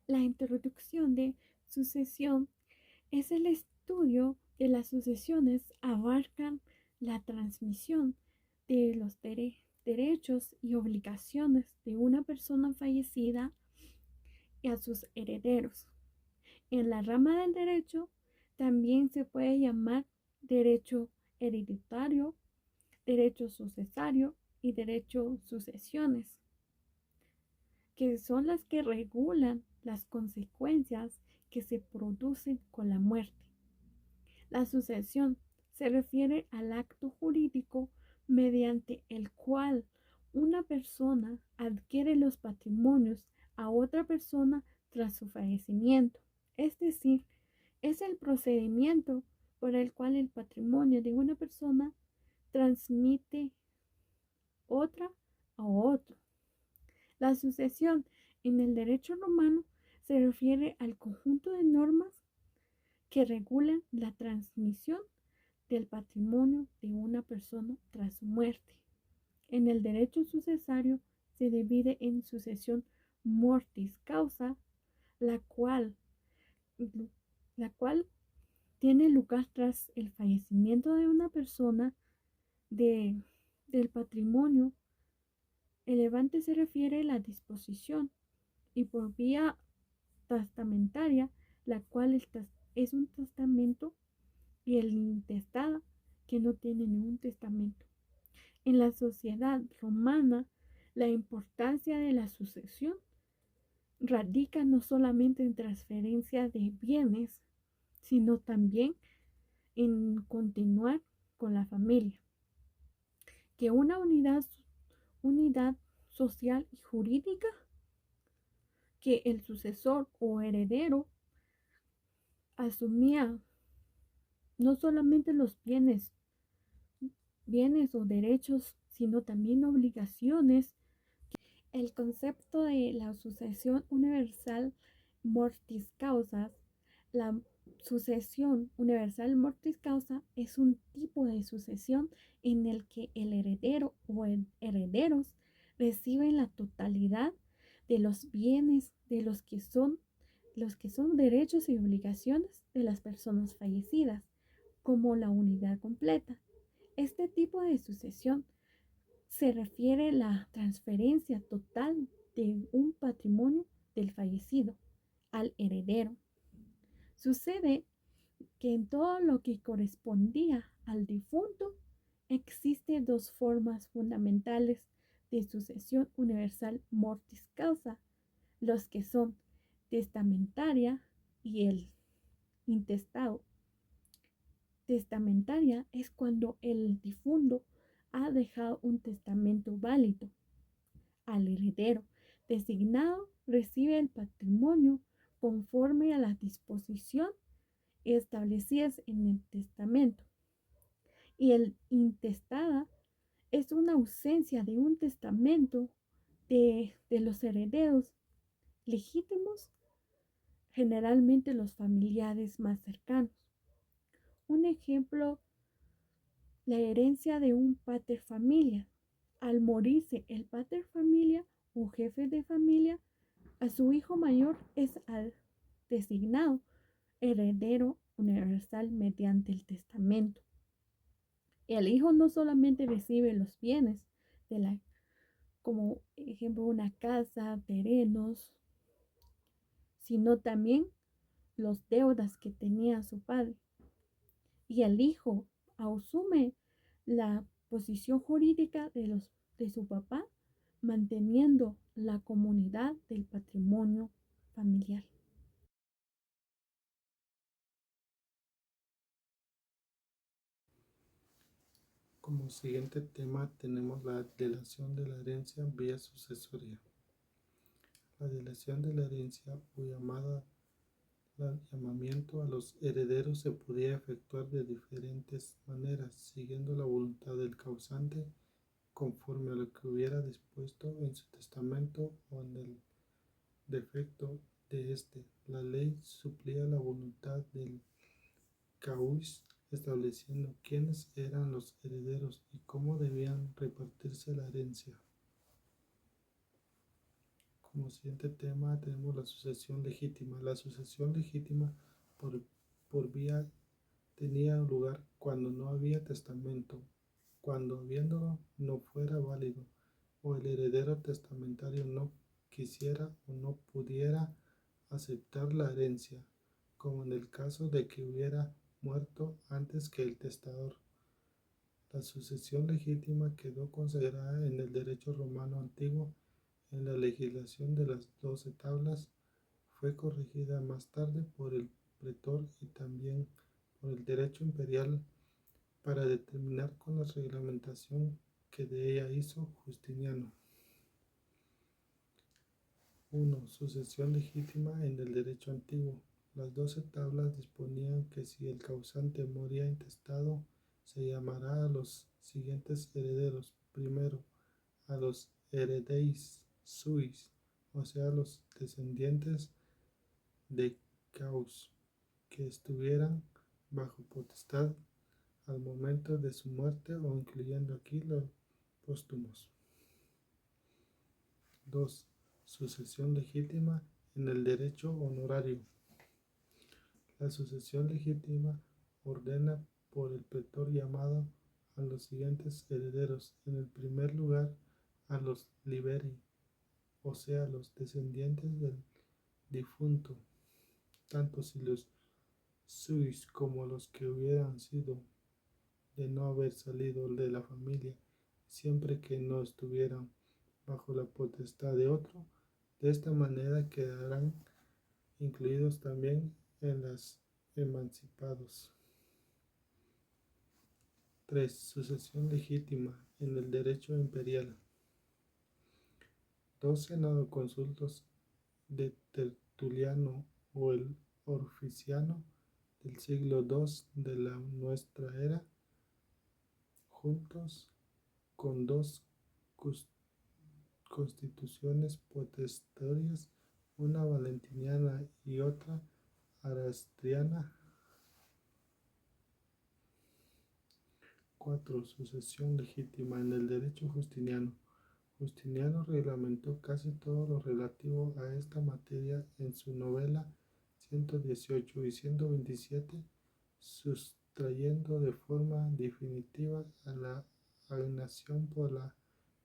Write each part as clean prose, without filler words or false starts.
La introducción de sucesión es el estudio de las sucesiones abarcan la transmisión de los derechos y obligaciones de una persona fallecida y a sus herederos. En la rama del derecho también se puede llamar derecho hereditario, derecho sucesorio y derecho sucesiones, que son las que regulan las consecuencias que se producen con la muerte. La sucesión se refiere al acto jurídico mediante el cual una persona adquiere los patrimonios a otra persona tras su fallecimiento. Es decir, es el procedimiento por el cual el patrimonio de una persona transmite otra a otro. La sucesión en el derecho romano se refiere al conjunto de normas que regulan la transmisión del patrimonio de una persona tras su muerte. En el derecho sucesorio se divide en sucesión mortis causa, la cual, la cual tiene lugar tras el fallecimiento de una persona de, del patrimonio. El levante se refiere a la disposición y por vía testamentaria, la cual es un testamento, y el intestado que no tiene ningún testamento. En la sociedad romana, la importancia de la sucesión radica no solamente en transferencia de bienes, sino también en continuar con la familia, que una unidad social y jurídica, que el sucesor o heredero asumía no solamente los bienes o derechos, sino también obligaciones. El concepto de la sucesión universal mortis causa, la sucesión universal mortis causa es un tipo de sucesión en el que el heredero o herederos reciben la totalidad de los bienes de los que son derechos y obligaciones de las personas fallecidas, como la unidad completa. Este tipo de sucesión se refiere a la transferencia total de un patrimonio del fallecido al heredero. Sucede que en todo lo que correspondía al difunto existen dos formas fundamentales de sucesión universal mortis causa, los que son testamentaria y el intestado. Testamentaria es cuando el difunto ha dejado un testamento válido al heredero designado, recibe el patrimonio conforme a la disposición establecidas en el testamento. Y el intestada es una ausencia de un testamento de los herederos legítimos, generalmente los familiares más cercanos. Un ejemplo, la herencia de un pater familia. Al morirse el pater familia o jefe de familia, a su hijo mayor es designado heredero universal mediante el testamento. El hijo no solamente recibe los bienes como ejemplo una casa, terrenos, sino también los deudas que tenía su padre. Y el hijo asume la posición jurídica de su papá, manteniendo la comunidad del patrimonio familiar. Como siguiente tema tenemos la delación de la herencia vía sucesoria. La delación de la herencia o llamada llamamiento a los herederos se podía efectuar de diferentes maneras, siguiendo la voluntad del causante conforme a lo que hubiera dispuesto en su testamento o en el defecto de este. La ley suplía la voluntad del cauis, estableciendo quiénes eran los herederos y cómo debían repartirse la herencia. Como siguiente tema tenemos la sucesión legítima. La sucesión legítima por vía tenía lugar cuando no había testamento, cuando habiéndolo no fuera válido, o el heredero testamentario no quisiera o no pudiera aceptar la herencia, como en el caso de que hubiera muerto antes que el testador. La sucesión legítima quedó consagrada en el derecho romano antiguo en la legislación de las 12 tablas. Fue corregida más tarde por el pretor y también por el derecho imperial para determinar con la reglamentación que de ella hizo Justiniano. 1. Sucesión legítima en el derecho antiguo. Las 12 tablas disponían que si el causante moría intestado, se llamará a los siguientes herederos. Primero, a los heredeis suis, o sea, los descendientes de caus, que estuvieran bajo potestad al momento de su muerte o incluyendo aquí los póstumos. 2. Sucesión legítima en el derecho honorario. La sucesión legítima ordena por el pretor llamado a los siguientes herederos. En el primer lugar, a los liberi, o sea, los descendientes del difunto, tanto si los suis como los que hubieran sido de no haber salido de la familia, siempre que no estuvieran bajo la potestad de otro. De esta manera quedarán incluidos también en los emancipados. 3. Sucesión legítima en el derecho imperial. 2 senadoconsultos de Tertuliano o el Orficiano del siglo II de la nuestra era, juntos con 2 constituciones potestatorias, una valentiniana y otra arastriana. 4. Sucesión legítima en el derecho justiniano. Justiniano reglamentó casi todo lo relativo a esta materia en su novela 118 y 127, sustrayendo de forma definitiva a la alienación por la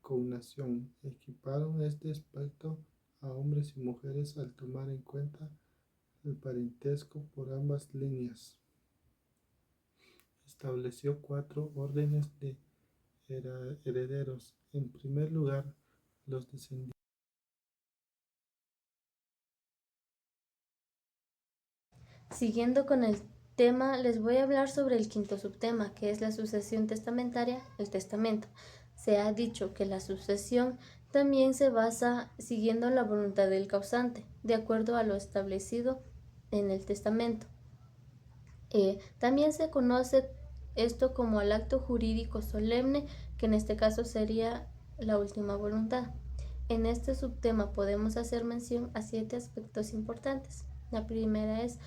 cognación. Equiparon este aspecto a hombres y mujeres al tomar en cuenta el parentesco por ambas líneas. Estableció 4 órdenes de herederos. En primer lugar, los descendientes. Siguiendo con el tema, les voy a hablar sobre el quinto subtema, que es la sucesión testamentaria, el testamento. Se ha dicho que la sucesión también se basa siguiendo la voluntad del causante, de acuerdo a lo establecido en el testamento. También se conoce esto como el acto jurídico solemne, que en este caso sería la última voluntad. En este subtema podemos hacer mención a 7 aspectos importantes. La primera es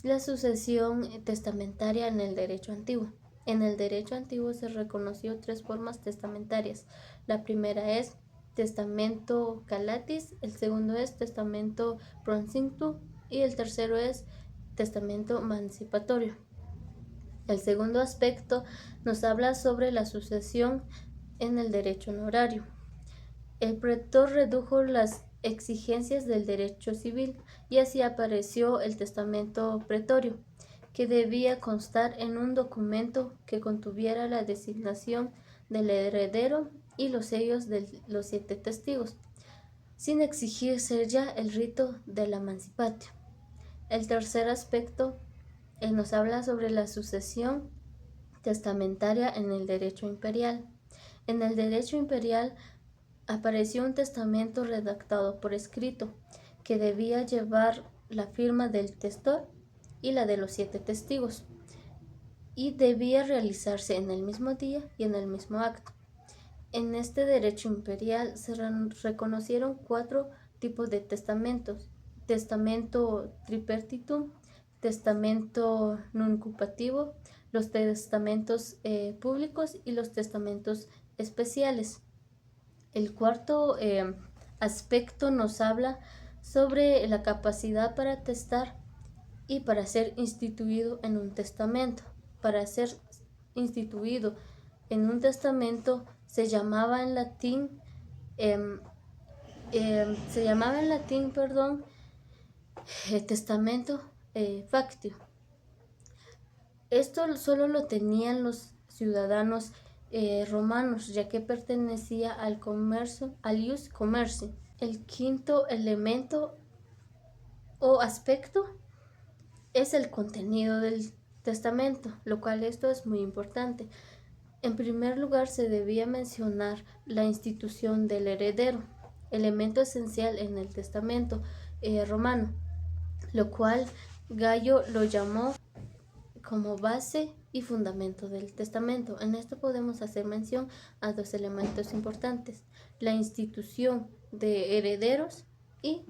la sucesión testamentaria en el derecho antiguo. En el derecho antiguo se reconoció 3 formas testamentarias. La primera es testamento calatis, el segundo es testamento proncinctu y el tercero es testamento mancipatorio. El segundo aspecto nos habla sobre la sucesión en el derecho honorario. El pretor redujo las exigencias del derecho civil y así apareció el testamento pretorio, que debía constar en un documento que contuviera la designación del heredero y los sellos de los 7 testigos, sin exigirse ya el rito de la emancipatio. El tercer aspecto nos habla sobre la sucesión testamentaria en el derecho imperial. En el derecho imperial apareció un testamento redactado por escrito que debía llevar la firma del testor y la de los 7 testigos y debía realizarse en el mismo día y en el mismo acto. En este derecho imperial se reconocieron 4 tipos de testamentos: testamento tripartitum, testamento nuncupativo, los testamentos públicos y los testamentos especiales. El cuarto aspecto nos habla sobre la capacidad para testar y para ser instituido en un testamento. Para ser instituido en un testamento se llamaba en latín, testamento factio. Esto solo lo tenían los ciudadanos romanos, ya que pertenecía al comercio, al ius commerci. El quinto elemento o aspecto es el contenido del testamento, lo cual esto es muy importante. En primer lugar, se debía mencionar la institución del heredero, elemento esencial en el testamento romano, lo cual Gallo lo llamó como base y fundamento del testamento. En esto podemos hacer mención a dos elementos importantes: la institución de herederos y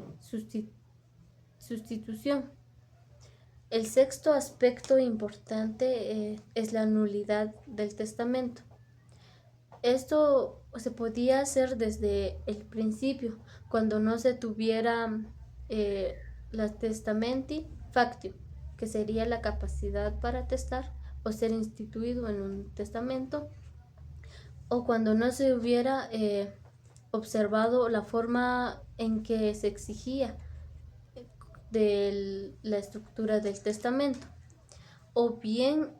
sustitución. El sexto aspecto importante es la nulidad del testamento. Esto se podía hacer desde el principio, cuando no se tuviera la testamenti factio, que sería la capacidad para testar o ser instituido en un testamento, o cuando no se hubiera observado la forma en que se exigía de la estructura del testamento, o bien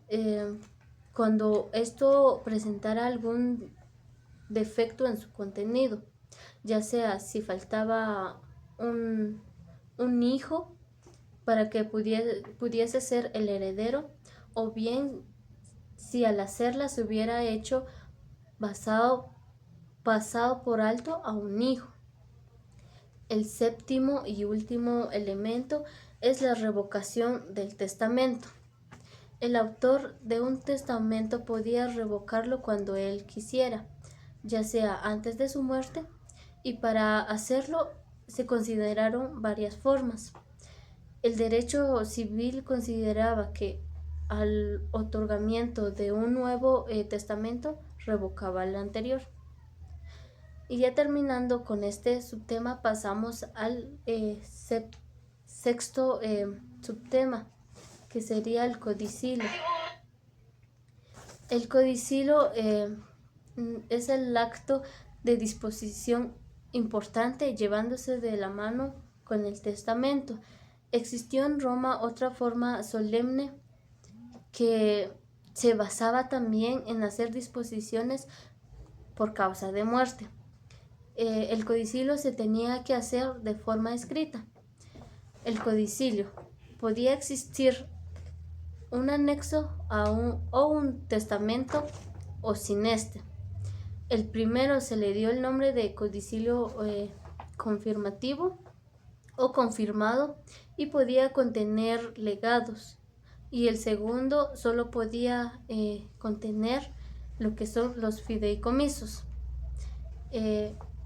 cuando esto presentara algún defecto en su contenido, ya sea si faltaba un hijo para que pudiese ser el heredero, o bien si al hacerla se hubiera hecho pasado por alto a un hijo. El séptimo y último elemento es la revocación del testamento. El autor de un testamento podía revocarlo cuando él quisiera, ya sea antes de su muerte, y para hacerlo se consideraron varias formas. El derecho civil consideraba que al otorgamiento de un nuevo testamento revocaba el anterior. Y ya terminando con este subtema, pasamos al sexto subtema, que sería el codicilio. El codicilio es el acto de disposición importante llevándose de la mano con el testamento. Existió en Roma otra forma solemne que se basaba también en hacer disposiciones por causa de muerte. El codicilio se tenía que hacer de forma escrita. El codicilio podía existir un anexo o un testamento o sin este. El primero se le dio el nombre de codicilio confirmativo o confirmado y podía contener legados, y el segundo solo podía contener lo que son los fideicomisos.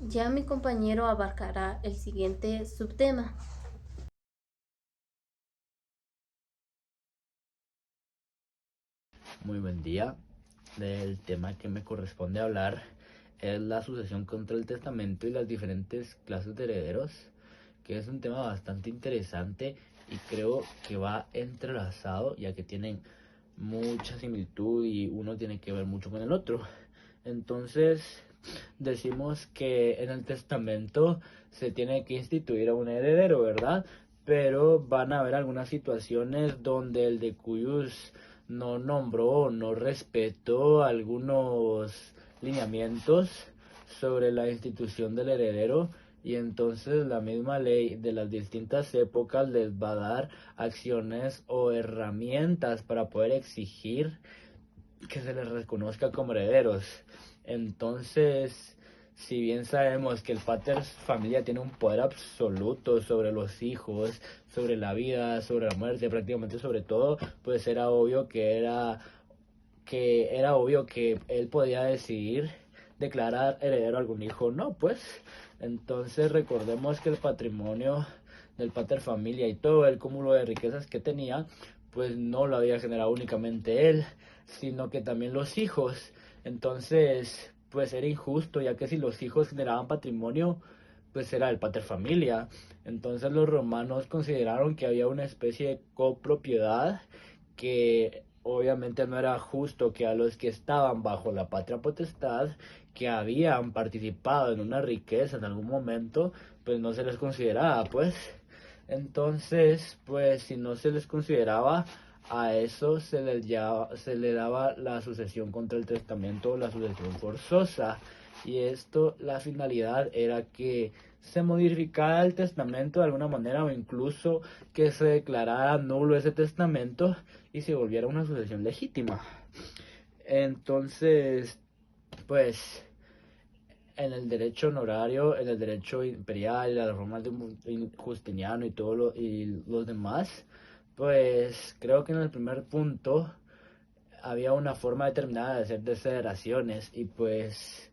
Ya mi compañero abarcará el siguiente subtema. Muy buen día. El tema que me corresponde hablar es la sucesión contra el testamento y las diferentes clases de herederos, que es un tema bastante interesante y creo que va entrelazado, ya que tienen mucha similitud y uno tiene que ver mucho con el otro. Entonces decimos que en el testamento se tiene que instituir a un heredero, ¿verdad? Pero van a haber algunas situaciones donde el decuyus no nombró o no respetó algunos lineamientos sobre la institución del heredero, y entonces la misma ley de las distintas épocas les va a dar acciones o herramientas para poder exigir que se les reconozca como herederos. Entonces, si bien sabemos que el pater familia tiene un poder absoluto sobre los hijos, sobre la vida, sobre la muerte, prácticamente sobre todo, pues era obvio que él podía decidir declarar heredero a algún hijo o no, pues. Entonces recordemos que el patrimonio del pater familia y todo el cúmulo de riquezas que tenía, pues no lo había generado únicamente él, sino que también los hijos. Entonces, pues era injusto, ya que si los hijos generaban patrimonio, pues era el pater familia. Entonces los romanos consideraron que había una especie de copropiedad que obviamente no era justo que a los que estaban bajo la patria potestad, que habían participado en una riqueza en algún momento, pues no se les consideraba, pues. Entonces, pues si no se les consideraba, a eso se le daba la sucesión contra el testamento o la sucesión forzosa. Y esto, la finalidad era que se modificara el testamento de alguna manera o incluso que se declarara nulo ese testamento y se volviera una sucesión legítima. Entonces, pues en el derecho honorario, en el derecho imperial, las reformas de Justiniano y los demás, pues creo que en el primer punto había una forma determinada de hacer desideraciones y pues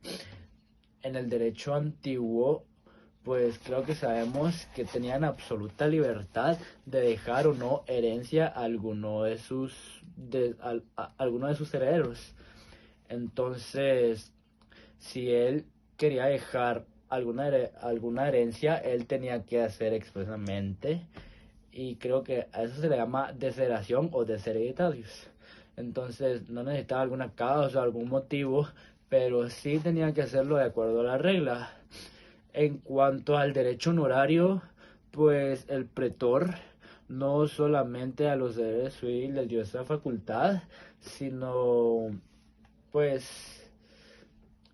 en el derecho antiguo pues creo que sabemos que tenían absoluta libertad de dejar o no herencia a alguno de sus herederos. Entonces, si él quería dejar alguna herencia, él tenía que hacer expresamente, y creo que a eso se le llama desheredación o deshereditarios. Entonces no necesitaba alguna causa o algún motivo, pero sí tenía que hacerlo de acuerdo a la regla. En cuanto al derecho honorario, pues el pretor no solamente a los deberes civiles les dio esa facultad, sino pues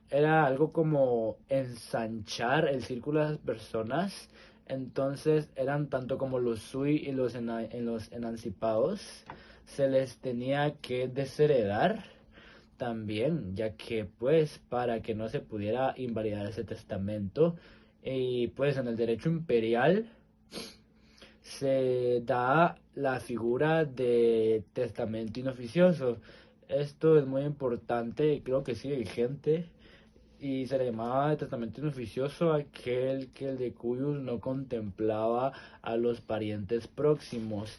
era algo como ensanchar el círculo de las personas. Entonces eran tanto como los sui y los emancipados, se les tenía que desheredar también, ya que pues para que no se pudiera invalidar ese testamento. Y pues en el derecho imperial se da la figura de testamento inoficioso. Esto es muy importante y creo que sigue vigente, y se le llamaba de testamento inoficioso aquel que el de cuyos no contemplaba a los parientes próximos,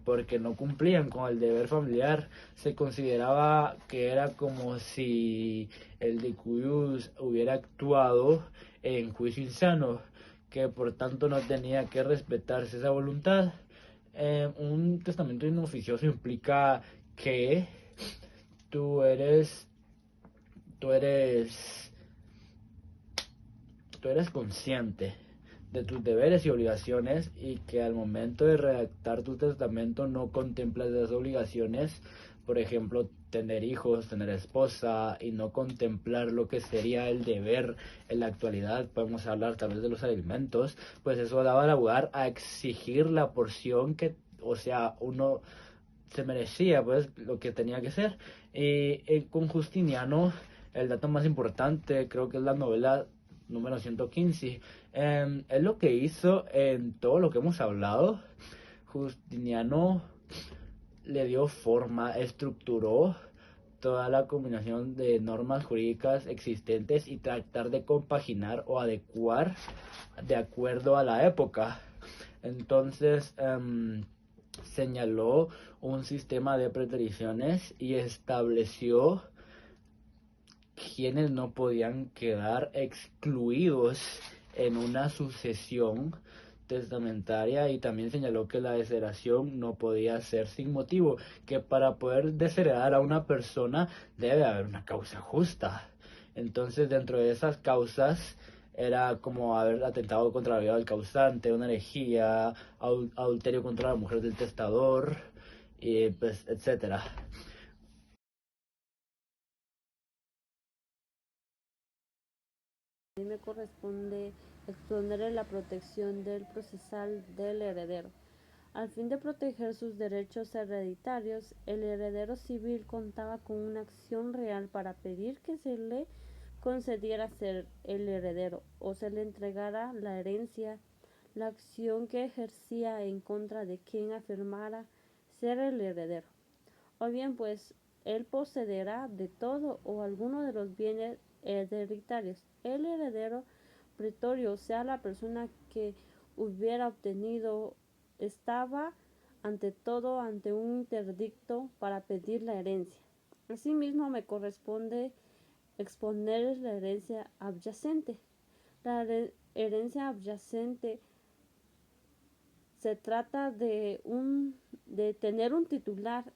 porque no cumplían con el deber familiar. Se consideraba que era como si el de cuyos hubiera actuado en juicio insano, que por tanto no tenía que respetarse esa voluntad. Un testamento inoficioso implica que tú eres tú eres, tú eres consciente de tus deberes y obligaciones, y que al momento de redactar tu testamento no contemplas esas obligaciones, por ejemplo, tener hijos, tener esposa, y no contemplar lo que sería el deber en la actualidad. Podemos hablar tal vez de los alimentos, pues eso daba lugar a exigir la porción que, o sea, uno se merecía, pues lo que tenía que ser. Y con Justiniano, el dato más importante creo que es la novela número 115. Es lo que hizo en todo lo que hemos hablado. Justiniano le dio forma, estructuró toda la combinación de normas jurídicas existentes y tratar de compaginar o adecuar de acuerdo a la época. Entonces, señaló un sistema de pretericiones y estableció quienes no podían quedar excluidos en una sucesión testamentaria, y también señaló que la desheredación no podía ser sin motivo, que para poder desheredar a una persona debe haber una causa justa. Entonces, dentro de esas causas era como haber atentado contra la vida del causante, una herejía, adulterio contra la mujer del testador, y pues etcétera. A mí me corresponde exponerle la protección del procesal del heredero. Al fin de proteger sus derechos hereditarios, el heredero civil contaba con una acción real para pedir que se le concediera ser el heredero o se le entregara la herencia. La acción que ejercía en contra de quien afirmara ser el heredero, o bien pues él poseerá de todo o alguno de los bienes hereditarios. El heredero pretorio, o sea, la persona que hubiera obtenido, estaba ante todo ante un interdicto para pedir la herencia. Asimismo, me corresponde exponer la herencia adyacente. La herencia adyacente se trata de tener un titular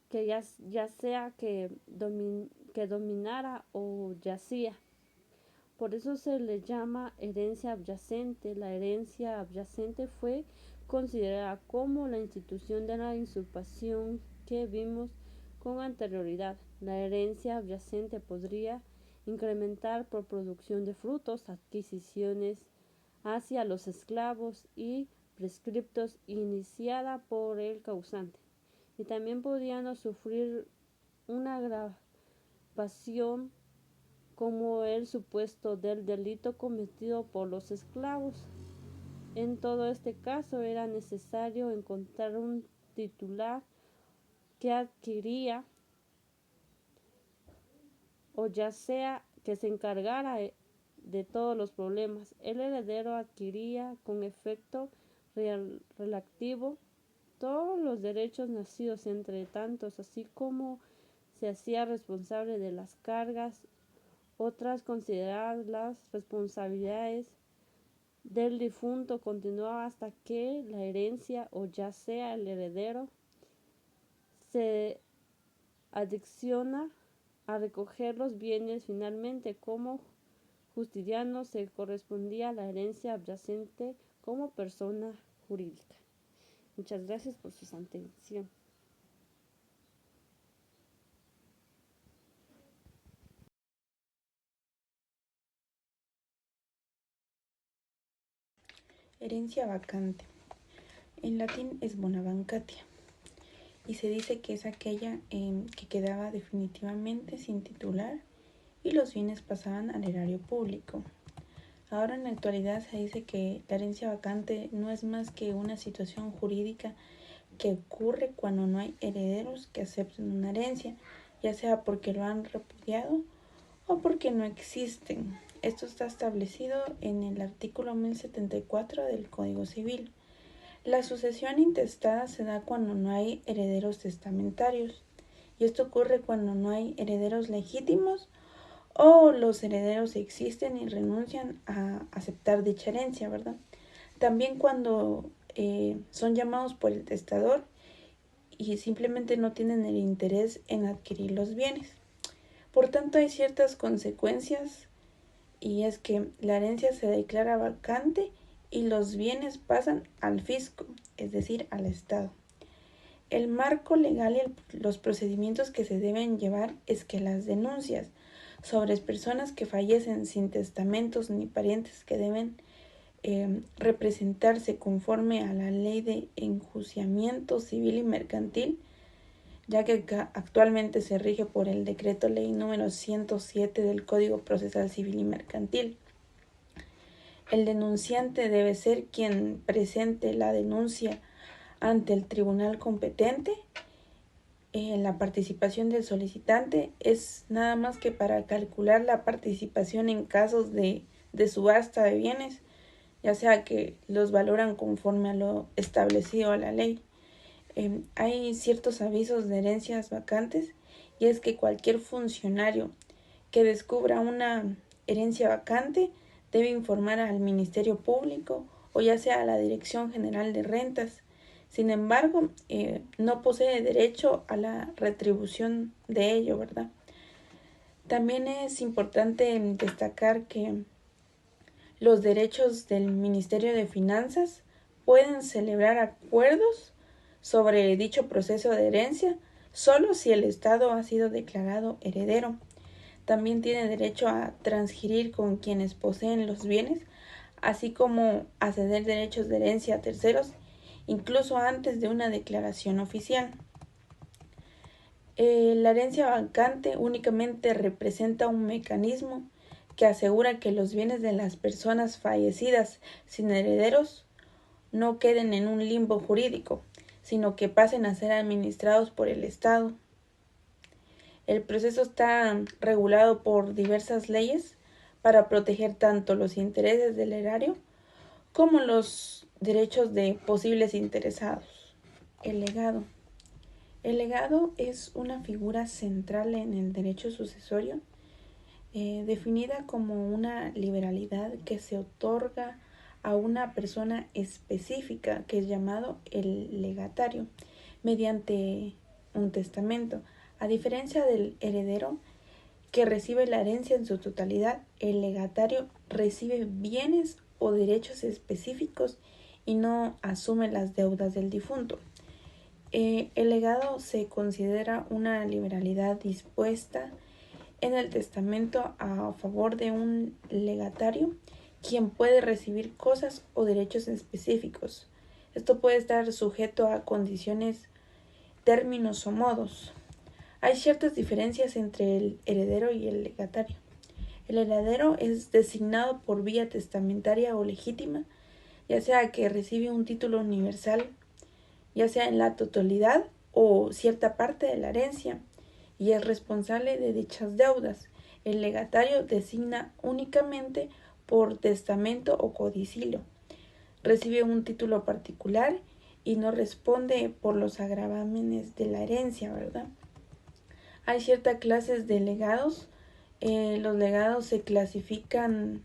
que ya sea que dominara o yacía. Por eso se le llama herencia adyacente. La herencia adyacente fue considerada como la institución de la usurpación que vimos con anterioridad. La herencia adyacente podría incrementar por producción de frutos, adquisiciones hacia los esclavos y prescriptos iniciada por el causante. Y también podrían sufrir una agravación como el supuesto del delito cometido por los esclavos. En todo este caso era necesario encontrar un titular que adquiría o ya sea que se encargara de todos los problemas. El heredero adquiría con efecto relativo todos los derechos nacidos entre tantos, así como se hacía responsable de las cargas, otras consideradas las responsabilidades del difunto. Continuaba hasta que la herencia o ya sea el heredero se adicciona a recoger los bienes. Finalmente, como justiciano se correspondía a la herencia adyacente como persona jurídica. Muchas gracias por su atención. Herencia vacante. En latín es bona vacatia y se dice que es aquella que quedaba definitivamente sin titular y los bienes pasaban al erario público. Ahora en la actualidad se dice que la herencia vacante no es más que una situación jurídica que ocurre cuando no hay herederos que acepten una herencia, ya sea porque lo han repudiado o porque no existen. Esto está establecido en el artículo 1074 del Código Civil. La sucesión intestada se da cuando no hay herederos testamentarios, y esto ocurre cuando no hay herederos legítimos o los herederos existen y renuncian a aceptar dicha herencia, ¿verdad? También cuando son llamados por el testador y simplemente no tienen el interés en adquirir los bienes. Por tanto, hay ciertas consecuencias, y es que la herencia se declara vacante y los bienes pasan al fisco, es decir, al Estado. El marco legal y los procedimientos que se deben llevar es que las denuncias sobre personas que fallecen sin testamentos ni parientes que deben representarse conforme a la ley de enjuiciamiento civil y mercantil, ya que actualmente se rige por el decreto ley número 107 del Código Procesal Civil y Mercantil. El denunciante debe ser quien presente la denuncia ante el tribunal competente. La participación del solicitante es nada más que para calcular la participación en casos de subasta de bienes, ya sea que los valoran conforme a lo establecido a la ley. Hay ciertos avisos de herencias vacantes, y es que cualquier funcionario que descubra una herencia vacante debe informar al Ministerio Público o ya sea a la Dirección General de Rentas. Sin embargo, no posee derecho a la retribución de ello, ¿verdad? También es importante destacar que los derechos del Ministerio de Finanzas pueden celebrar acuerdos sobre dicho proceso de herencia solo si el Estado ha sido declarado heredero. También tiene derecho a transferir con quienes poseen los bienes, así como a ceder derechos de herencia a terceros, incluso antes de una declaración oficial. La herencia vacante únicamente representa un mecanismo que asegura que los bienes de las personas fallecidas sin herederos no queden en un limbo jurídico, sino que pasen a ser administrados por el Estado. El proceso está regulado por diversas leyes para proteger tanto los intereses del erario como los derechos de posibles interesados. El legado. El legado es una figura central en el derecho sucesorio. definida como una liberalidad que se otorga a una persona específica, que es llamado el legatario, mediante un testamento. A diferencia del heredero, que recibe la herencia en su totalidad, el legatario recibe bienes o derechos específicos y no asume las deudas del difunto. El legado se considera una liberalidad dispuesta en el testamento a favor de un legatario, quien puede recibir cosas o derechos específicos. Esto puede estar sujeto a condiciones, términos o modos. Hay ciertas diferencias entre el heredero y el legatario. El heredero es designado por vía testamentaria o legítima, ya sea que recibe un título universal, ya sea en la totalidad o cierta parte de la herencia, y es responsable de dichas deudas. El legatario designa únicamente por testamento o codicilio. Recibe un título particular y no responde por los gravámenes de la herencia, ¿verdad? Hay ciertas clases de legados. Los legados se clasifican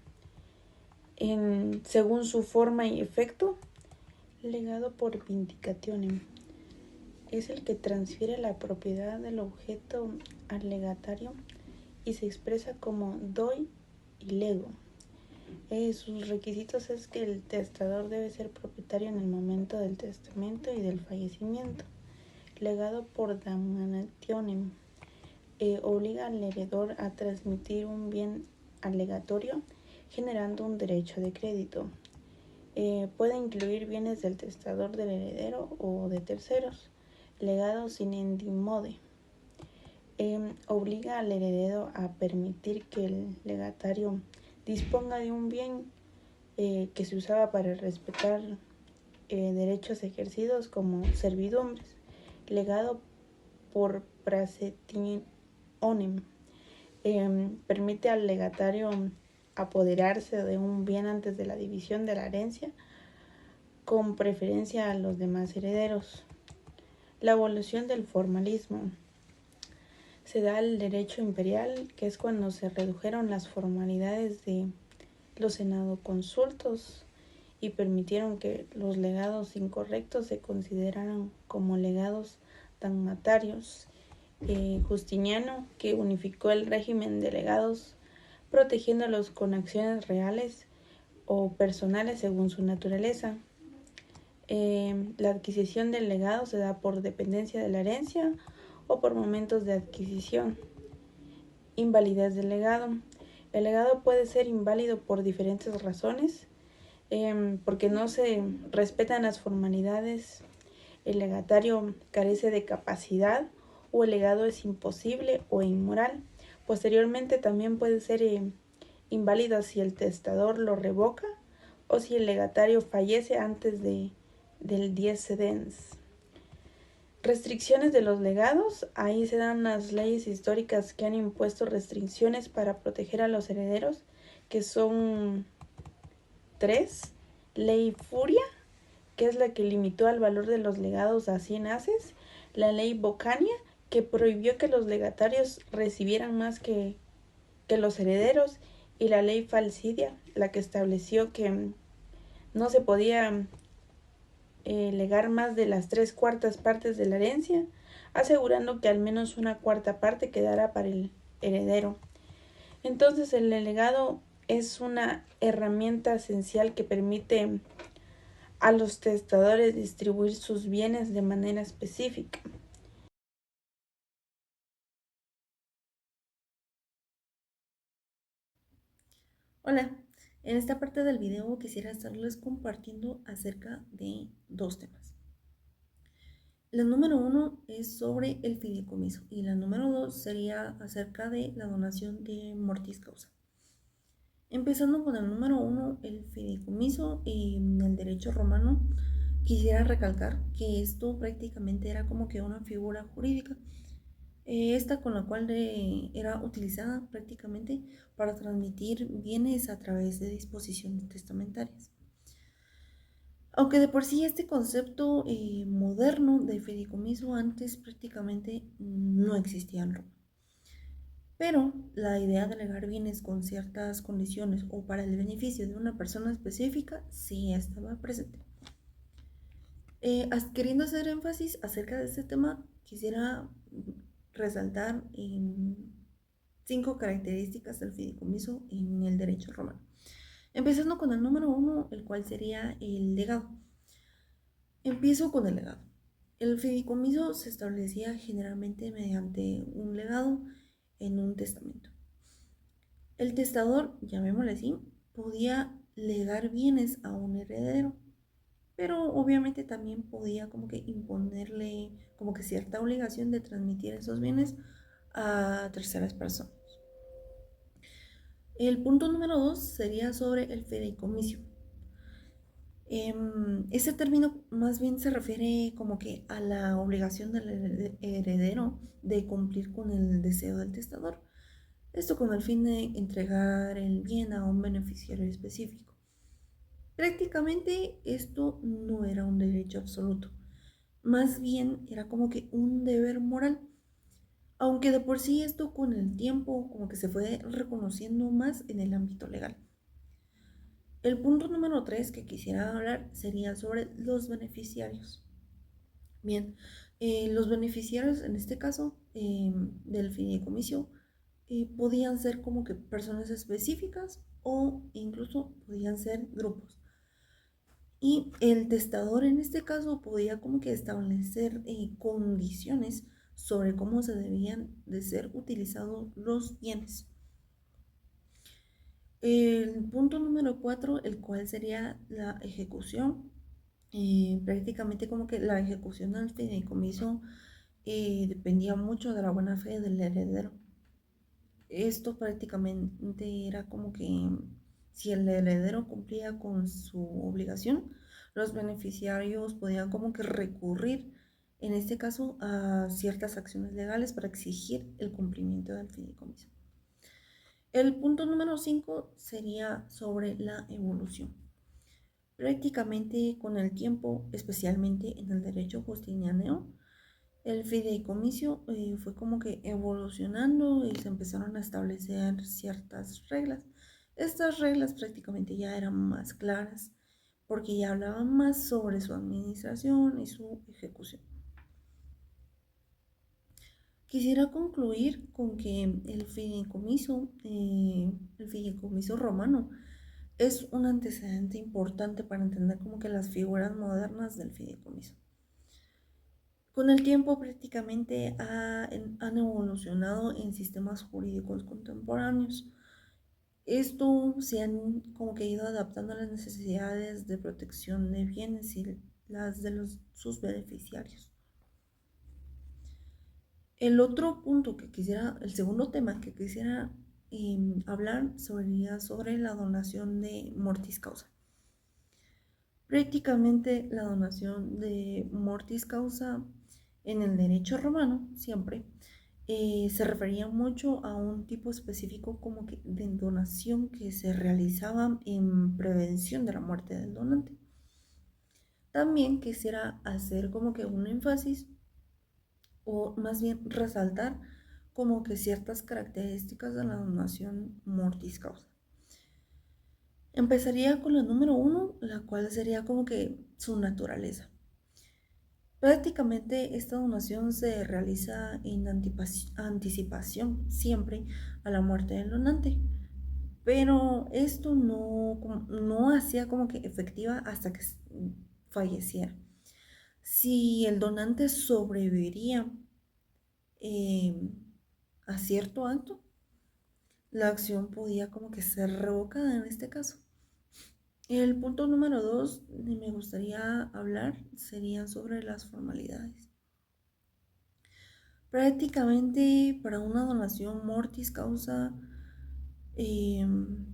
según su forma y efecto. Legado por vindicationem es el que transfiere la propiedad del objeto al legatario y se expresa como doi y lego. Sus requisitos es que el testador debe ser propietario en el momento del testamento y del fallecimiento. Legado por damnationem obliga al heredor a transmitir un bien al legatorio, generando un derecho de crédito. Puede incluir bienes del testador, del heredero o de terceros. Legado sin endimode obliga al heredero a permitir que el legatario disponga de un bien que se usaba para respetar derechos ejercidos como servidumbres. Legado por praesetionem permite al legatario apoderarse de un bien antes de la división de la herencia, con preferencia a los demás herederos. La evolución del formalismo. Se da el derecho imperial, que es cuando se redujeron las formalidades de los senadoconsultos y permitieron que los legados incorrectos se consideraran como legados damnatarios. Justiniano, que unificó el régimen de legados, protegiéndolos con acciones reales o personales según su naturaleza. La adquisición del legado se da por dependencia de la herencia o por momentos de adquisición. Invalidez del legado. El legado puede ser inválido por diferentes razones, porque no se respetan las formalidades, el legatario carece de capacidad o el legado es imposible o inmoral. Posteriormente también puede ser inválido si el testador lo revoca o si el legatario fallece antes del dies sedens. Restricciones de los legados. Ahí se dan las leyes históricas que han impuesto restricciones para proteger a los herederos, que son 3. Ley Furia, que es la que limitó el valor de los legados a 100 haces. La ley Bocania, que prohibió que los legatarios recibieran más que los herederos. Y la ley Falcidia, la que estableció que no se podía legar más de las 3/4 partes de la herencia, asegurando que al menos 1/4 parte quedara para el heredero. Entonces el legado es una herramienta esencial que permite a los testadores distribuir sus bienes de manera específica. Hola, en esta parte del video quisiera estarles compartiendo acerca de dos temas. La número 1 es sobre el fideicomiso y la número 2 sería acerca de la donación de mortis causa. Empezando con el número 1, el fideicomiso en el derecho romano, quisiera recalcar que esto prácticamente era como que una figura jurídica, esta con la cual era utilizada prácticamente para transmitir bienes a través de disposiciones testamentarias. Aunque de por sí este concepto moderno de fideicomiso antes prácticamente no existía en Roma. Pero la idea de legar bienes con ciertas condiciones o para el beneficio de una persona específica sí estaba presente. Queriendo hacer énfasis acerca de este tema, quisiera resaltar 5 características del fideicomiso en el derecho romano. Empezando con el número 1, el cual sería el legado. Empiezo con el legado. El fideicomiso se establecía generalmente mediante un legado en un testamento. El testador, llamémosle así, podía legar bienes a un heredero, pero obviamente también podía como que imponerle como que cierta obligación de transmitir esos bienes a terceras personas. El punto número 2 sería sobre el fideicomiso. Ese término más bien se refiere como que a la obligación del heredero de cumplir con el deseo del testador. Esto con el fin de entregar el bien a un beneficiario específico. Prácticamente esto no era un derecho absoluto, más bien era como que un deber moral, aunque de por sí esto con el tiempo como que se fue reconociendo más en el ámbito legal. El punto número 3 que quisiera hablar sería sobre los beneficiarios. Bien, los beneficiarios en este caso del fideicomiso podían ser como que personas específicas o incluso podían ser grupos. Y el testador en este caso podía como que establecer condiciones sobre cómo se debían de ser utilizados los bienes. El punto número 4, el cual sería la ejecución. Prácticamente como que la ejecución del fideicomiso dependía mucho de la buena fe del heredero. Esto prácticamente era como que si el heredero cumplía con su obligación, los beneficiarios podían como que recurrir, en este caso, a ciertas acciones legales para exigir el cumplimiento del fideicomiso. El punto número 5 sería sobre la evolución. Prácticamente con el tiempo, especialmente en el derecho justiniano, el fideicomiso fue como que evolucionando y se empezaron a establecer ciertas reglas. Estas reglas prácticamente ya eran más claras porque ya hablaban más sobre su administración y su ejecución. Quisiera concluir con que el fideicomiso romano es un antecedente importante para entender como que las figuras modernas del fideicomiso. Con el tiempo prácticamente han evolucionado en sistemas jurídicos contemporáneos. Esto se han como que ido adaptando a las necesidades de protección de bienes y las de sus beneficiarios. El segundo tema que quisiera hablar sería sobre la donación de mortis causa. Prácticamente la donación de mortis causa en el derecho romano siempre se refería mucho a un tipo específico como que de donación que se realizaba en prevención de la muerte del donante. También quisiera hacer como que un énfasis o más bien resaltar como que ciertas características de la donación mortis causa. Empezaría con la número 1, la cual sería como que su naturaleza. Prácticamente esta donación se realiza en anticipación siempre a la muerte del donante, pero esto no hacía como que efectiva hasta que falleciera. Si el donante sobreviviría a cierto acto, la acción podía como que ser revocada en este caso. El punto número 2 que me gustaría hablar sería sobre las formalidades. Prácticamente para una donación mortis causa,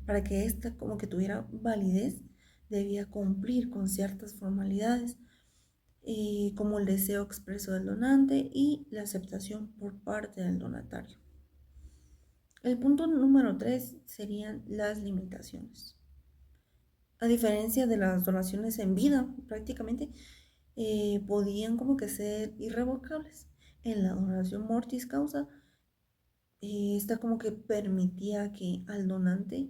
para que ésta como que tuviera validez, debía cumplir con ciertas formalidades, como el deseo expreso del donante y la aceptación por parte del donatario. El punto número 3 serían las limitaciones. A diferencia de las donaciones en vida, prácticamente podían como que ser irrevocables. En la donación mortis causa esta como que permitía que al donante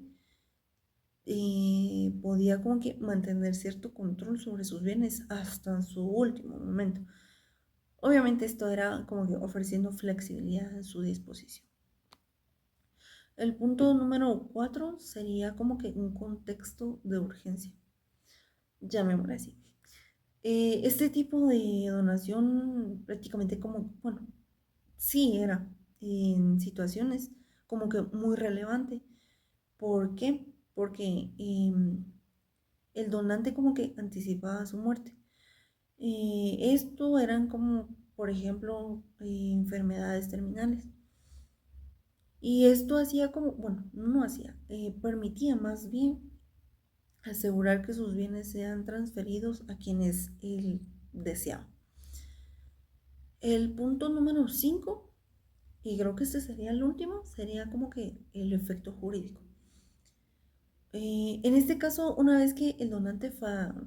podía como que mantener cierto control sobre sus bienes hasta su último momento. Obviamente esto era como que ofreciendo flexibilidad en su disposición. El punto número 4 sería como que un contexto de urgencia, llamémoslo así. Este tipo de donación prácticamente como, bueno, sí era en situaciones como que muy relevante. ¿Por qué? Porque el donante como que anticipaba su muerte. Esto eran como, por ejemplo, enfermedades terminales. Y esto hacía como, bueno, no hacía, permitía más bien asegurar que sus bienes sean transferidos a quienes él deseaba. El punto número 5, y creo que este sería el último, sería como que el efecto jurídico. En este caso, una vez que el donante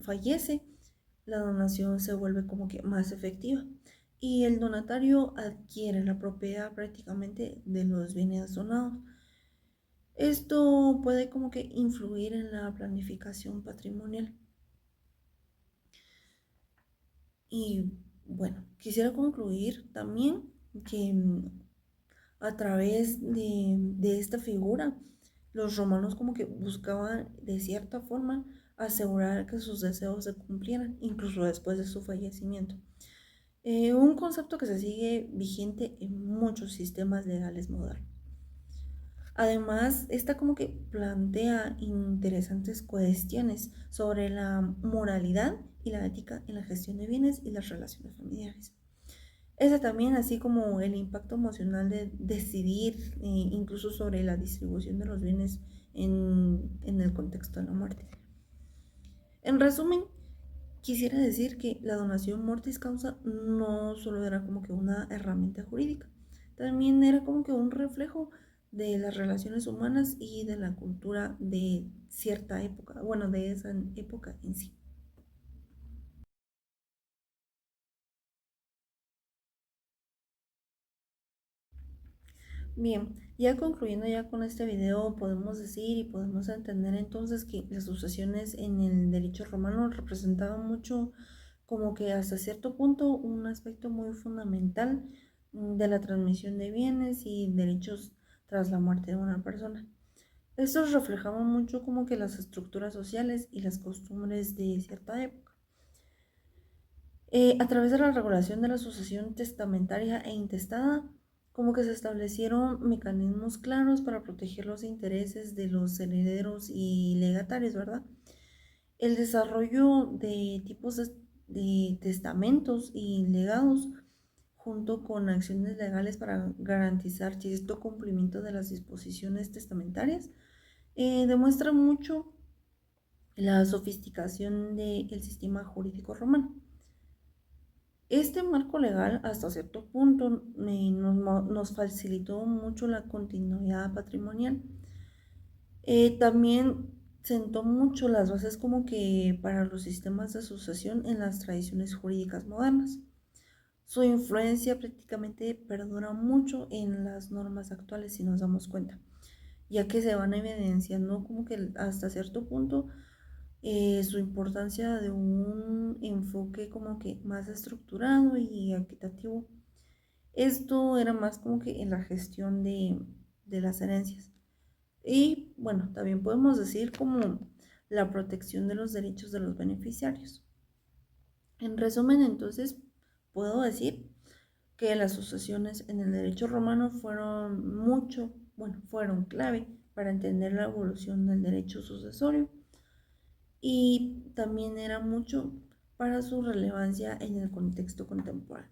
fallece, la donación se vuelve como que más efectiva y el donatario adquiere la propiedad prácticamente de los bienes donados. Esto puede como que influir en la planificación patrimonial. Y bueno, quisiera concluir también que a través de esta figura, los romanos como que buscaban de cierta forma asegurar que sus deseos se cumplieran, incluso después de su fallecimiento. Un concepto que se sigue vigente en muchos sistemas legales modernos. Además, esta como que plantea interesantes cuestiones sobre la moralidad y la ética en la gestión de bienes y las relaciones familiares. Ese también, así como el impacto emocional de decidir incluso sobre la distribución de los bienes en el contexto de la muerte. En resumen, quisiera decir que la donación mortis causa no solo era como que una herramienta jurídica, también era como que un reflejo de las relaciones humanas y de la cultura de cierta época, bueno, de esa época en sí. Bien, ya concluyendo ya con este video, podemos decir y podemos entender entonces que las sucesiones en el derecho romano representaban mucho como que hasta cierto punto un aspecto muy fundamental de la transmisión de bienes y derechos tras la muerte de una persona. Estos reflejaban mucho como que las estructuras sociales y las costumbres de cierta época. A través de la regulación de la sucesión testamentaria e intestada, como que se establecieron mecanismos claros para proteger los intereses de los herederos y legatarios, ¿verdad? El desarrollo de tipos de testamentos y legados, junto con acciones legales para garantizar cierto cumplimiento de las disposiciones testamentarias, demuestra mucho la sofisticación del sistema jurídico romano. Este marco legal hasta cierto punto nos facilitó mucho la continuidad patrimonial. También sentó mucho las bases como que para los sistemas de sucesión en las tradiciones jurídicas modernas. Su influencia prácticamente perdura mucho en las normas actuales si nos damos cuenta, ya que se van evidenciando como que hasta cierto punto su importancia de un enfoque como que más estructurado y equitativo. Esto era más como que en la gestión de las herencias. Y bueno, también podemos decir como la protección de los derechos de los beneficiarios. En resumen, entonces, puedo decir que las sucesiones en el derecho romano fueron clave para entender la evolución del derecho sucesorio y también era mucho para su relevancia en el contexto contemporáneo.